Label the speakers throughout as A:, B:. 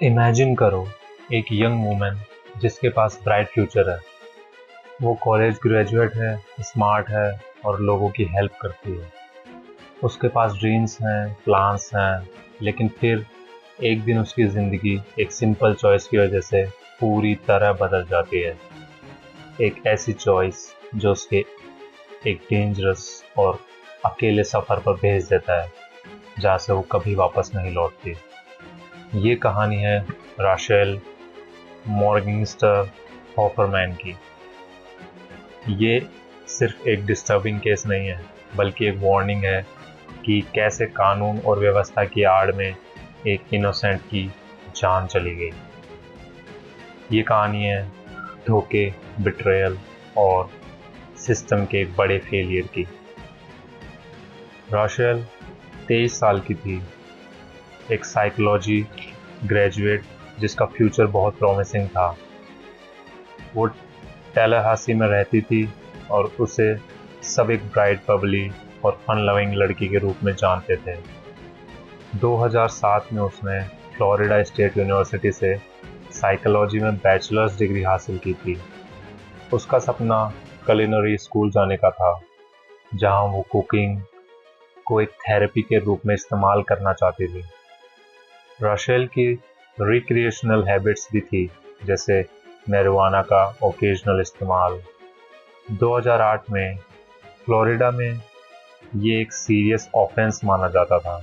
A: Imagine करो एक young woman जिसके पास ब्राइट फ्यूचर है। वो कॉलेज ग्रेजुएट है, स्मार्ट है और लोगों की हेल्प करती है। उसके पास ड्रीम्स हैं, प्लान्स हैं, लेकिन फिर एक दिन उसकी ज़िंदगी एक सिंपल चॉइस की वजह से पूरी तरह बदल जाती है। एक ऐसी चॉइस जो उसके एक डेंजरस और अकेले सफ़र पर भेज देता है, जहाँ से वो कभी वापस नहीं लौटती। ये कहानी है राशेल मॉर्गनस्टर हॉफरमैन की। ये सिर्फ एक डिस्टर्बिंग केस नहीं है, बल्कि एक वार्निंग है कि कैसे कानून और व्यवस्था की आड़ में एक इनोसेंट की जान चली गई। ये कहानी है धोखे, बिट्रेयल और सिस्टम के एक बड़े फेलियर की। राशेल 23 साल की थी, एक साइकोलॉजी ग्रेजुएट जिसका फ्यूचर बहुत प्रॉमिसिंग था। वो टैलाहासी में रहती थी और उसे सब एक ब्राइट, बबली और फन लविंग लड़की के रूप में जानते थे। 2007 में उसने फ्लोरिडा स्टेट यूनिवर्सिटी से साइकोलॉजी में बैचलर्स डिग्री हासिल की थी। उसका सपना culinary स्कूल जाने का था, जहां वो कुकिंग को एक थेरेपी के रूप में इस्तेमाल करना चाहती थी। राशेल की रिक्रिएशनल हैबिट्स भी थी, जैसे मैरिजुआना का ओकेजनल इस्तेमाल। 2008 में फ्लोरिडा में ये एक सीरियस ऑफेंस माना जाता था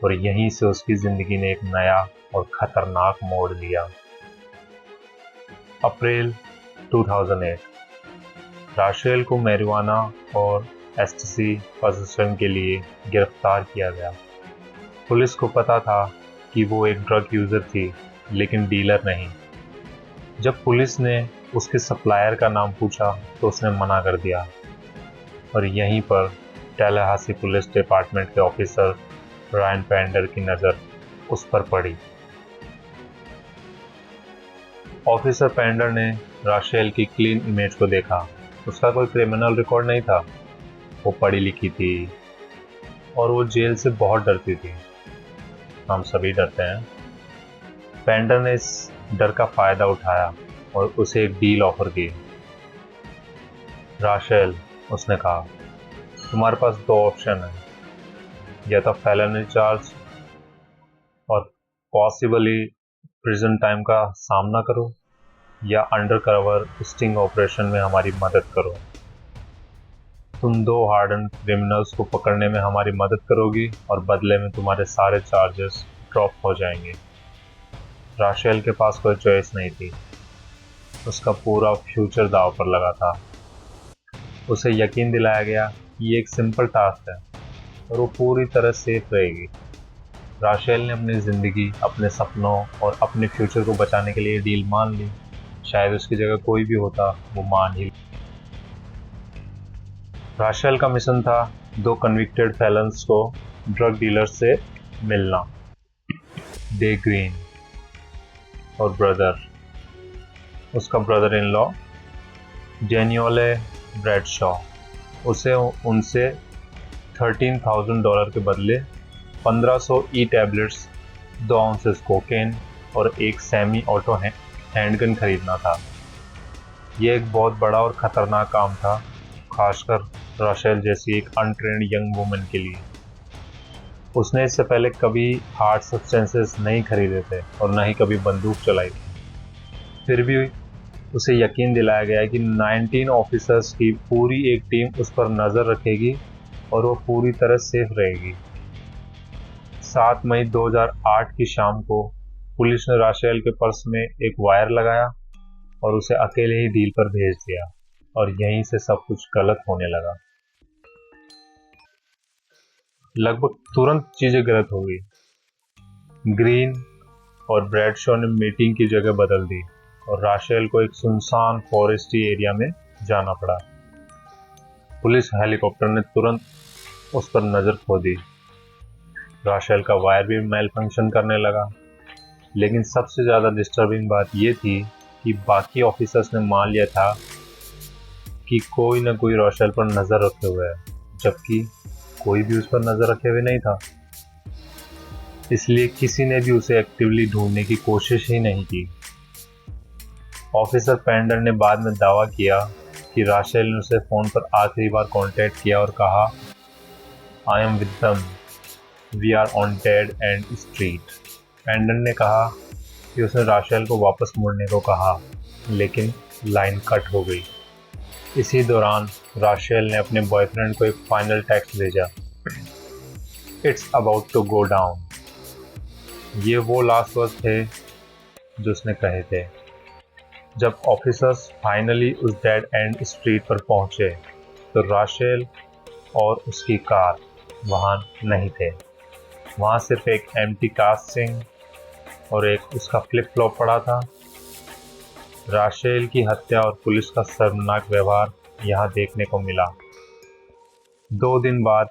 A: और यहीं से उसकी ज़िंदगी ने एक नया और ख़तरनाक मोड़ लिया। अप्रैल 2008, राशेल को मैरिजुआना और एस्टसी पोजीशन के लिए गिरफ्तार किया गया। पुलिस को पता था कि वो एक ड्रग यूज़र थी, लेकिन डीलर नहीं। जब पुलिस ने उसके सप्लायर का नाम पूछा तो उसने मना कर दिया और यहीं पर टैलाहासी पुलिस डिपार्टमेंट के ऑफिसर रायन पेंडर की नज़र उस पर पड़ी। ऑफिसर पेंडर ने राशेल की क्लीन इमेज को देखा। उसका कोई क्रिमिनल रिकॉर्ड नहीं था, वो पढ़ी लिखी थी और वो जेल से बहुत डरती थी। हम सभी डरते हैं। पेंडर ने इस डर का फ़ायदा उठाया और उसे एक डील ऑफर की। राशेल, उसने कहा, तुम्हारे पास दो ऑप्शन है, या तो फेलनी चार्ज और पॉसिबली प्रिजन टाइम का सामना करो, या अंडरकवर स्टिंग ऑपरेशन में हमारी मदद करो। तुम दो हार्डन क्रिमिनल्स को पकड़ने में हमारी मदद करोगी और बदले में तुम्हारे सारे चार्जेस ड्रॉप हो जाएंगे। राशेल के पास कोई चॉइस नहीं थी। उसका पूरा फ्यूचर दांव पर लगा था। उसे यकीन दिलाया गया कि ये एक सिंपल टास्क है और वो पूरी तरह सेफ रहेगी। राशेल ने अपनी ज़िंदगी, अपने सपनों और अपने फ्यूचर को बचाने के लिए डील मान ली। शायद उसकी जगह कोई भी होता, वो मान ही। राशेल का मिशन था दो कन्विक्टेड फेलन्स को ड्रग डीलर्स से मिलना, डे ग्रीन और उसका ब्रदर इन लॉ डेनियोले ब्रैडशॉ। उसे उनसे $13,000 के बदले 1500 ई टैबलेट्स, 2 आउंसेस कोकेन और एक सेमी ऑटो हैंडगन खरीदना था। यह एक बहुत बड़ा और ख़तरनाक काम था, खासकर राशेल जैसी एक अनट्रेन्ड यंग वुमन के लिए। उसने इससे पहले कभी हार्ड सब्सटेंसेस नहीं खरीदे थे और न ही कभी बंदूक चलाई थी। फिर भी उसे यकीन दिलाया गया कि 19 ऑफिसर्स की पूरी एक टीम उस पर नज़र रखेगी और वो पूरी तरह सेफ रहेगी। 7 मई 2008 की शाम को पुलिस ने राशेल के पर्स में एक वायर लगाया और उसे अकेले ही डील पर भेज दिया और यहीं से सब कुछ गलत होने लगा। लगभग तुरंत चीजें गलत हो गई। ग्रीन और ब्रैडशॉ ने मीटिंग की जगह बदल दी और राशेल को एक सुनसान फॉरेस्टी एरिया में जाना पड़ा। पुलिस हेलीकॉप्टर ने तुरंत उस पर नजर खो दी। राशेल का वायर भी मेल फंक्शन करने लगा। लेकिन सबसे ज्यादा डिस्टर्बिंग बात यह थी कि बाकी ऑफिसर्स ने मान लिया था कि कोई न कोई राशेल पर नजर रखे हुए है, जबकि कोई भी उस पर नजर रखे हुए नहीं था। इसलिए किसी ने भी उसे एक्टिवली ढूंढने की कोशिश ही नहीं की। ऑफिसर पेंडर ने बाद में दावा किया कि राशेल ने उसे फ़ोन पर आखिरी बार कांटेक्ट किया और कहा, I am with them, we are on dead end street. Pender ने कहा कि उसने राशेल को वापस मुड़ने को कहा, लेकिन लाइन कट हो गई। इसी दौरान राशेल ने अपने बॉयफ्रेंड को एक फाइनल टेक्स्ट भेजा, it's about to go down. ये वो लास्ट वर्ड थे जो उसने कहे थे। जब ऑफिसर्स फाइनली उस डेड एंड स्ट्रीट पर पहुंचे तो राशेल और उसकी कार वहां नहीं थे। वहां सिर्फ एक एम्प्टी कास्टिंग और एक उसका फ्लिप फ्लॉप पड़ा था। राशेल की हत्या और पुलिस का शर्मनाक व्यवहार यहाँ देखने को मिला। 2 दिन बाद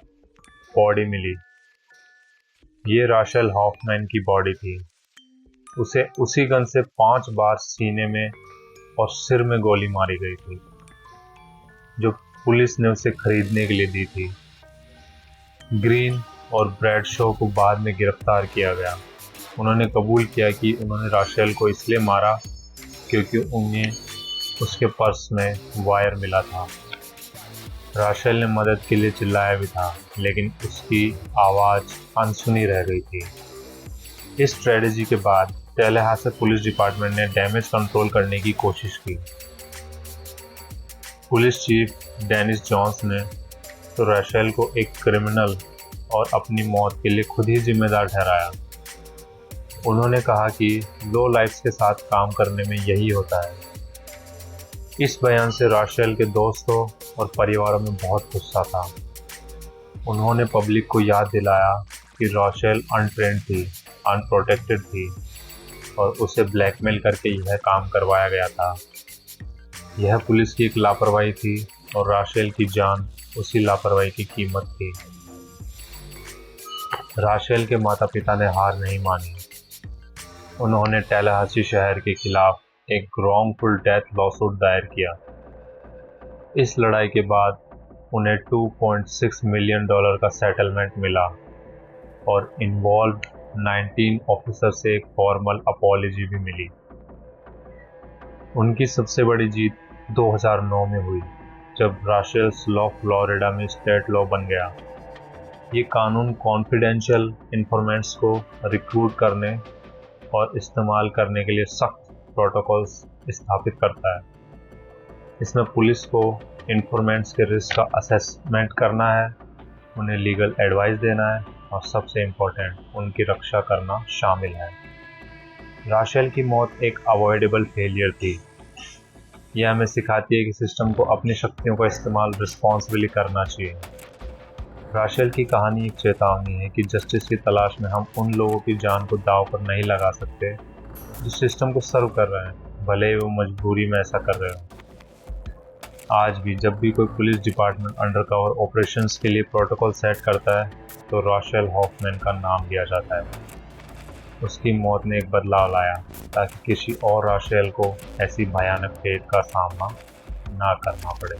A: बॉडी मिली। ये राशेल हॉफमैन की बॉडी थी। उसे उसी गन से 5 बार सीने में और सिर में गोली मारी गई थी, जो पुलिस ने उसे खरीदने के लिए दी थी। ग्रीन और ब्रैडशॉ को बाद में गिरफ्तार किया गया। उन्होंने कबूल किया कि उन्होंने राशेल को इसलिए मारा क्योंकि उन्हें उसके पर्स में वायर मिला था। राशेल ने मदद के लिए चिल्लाया भी था, लेकिन उसकी आवाज़ अनसुनी रह गई थी। इस स्ट्रेटजी के बाद टैलाहासी पुलिस डिपार्टमेंट ने डैमेज कंट्रोल करने की कोशिश की। पुलिस चीफ डेनिस जॉन्स ने तो राशेल को एक क्रिमिनल और अपनी मौत के लिए खुद ही जिम्मेदार ठहराया। उन्होंने कहा कि लो लाइफ्स के साथ काम करने में यही होता है। इस बयान से राशेल के दोस्तों और परिवारों में बहुत गुस्सा था। उन्होंने पब्लिक को याद दिलाया कि राशेल अनट्रेंड थी, अनप्रोटेक्टेड थी और उसे ब्लैकमेल करके यह काम करवाया गया था। यह पुलिस की एक लापरवाही थी और राशेल की जान उसी लापरवाही की कीमत थी। राशेल के माता पिता ने हार नहीं मानी। उन्होंने टैलाहासी शहर के खिलाफ एक रॉन्गफुल डेथ लॉसूट दायर किया। इस लड़ाई के बाद उन्हें $2.6 मिलियन का सेटलमेंट मिला और इन्वॉल्व 19 ऑफिसर से एक फॉर्मल अपॉलजी भी मिली। उनकी सबसे बड़ी जीत 2009 में हुई, जब राशेल्स लॉ फ्लोरिडा में स्टेट लॉ बन गया। ये कानून कॉन्फिडेंशियल इन्फॉर्मेंट्स को रिक्रूट करने और इस्तेमाल करने के लिए सख्त प्रोटोकॉल्स स्थापित करता है। इसमें पुलिस को इन्फॉर्मेंट्स के रिस्क का असेसमेंट करना है, उन्हें लीगल एडवाइस देना है और सबसे इम्पोर्टेंट उनकी रक्षा करना शामिल है। राशेल की मौत एक अवॉइडेबल फेलियर थी। यह हमें सिखाती है कि सिस्टम को अपनी शक्तियों का इस्तेमाल रिस्पॉन्सिबली करना चाहिए। राशेल की कहानी एक चेतावनी है कि जस्टिस की तलाश में हम उन लोगों की जान को दांव पर नहीं लगा सकते जो सिस्टम को सर्व कर रहे हैं, भले ही वो मजबूरी में ऐसा कर रहे हो। आज भी जब भी कोई पुलिस डिपार्टमेंट अंडरकवर ऑपरेशंस के लिए प्रोटोकॉल सेट करता है तो राशेल हॉफमैन का नाम लिया जाता है। उसकी मौत ने एक बदलाव लाया ताकि किसी और राशेल को ऐसी भयानक फेट का सामना ना करना पड़े।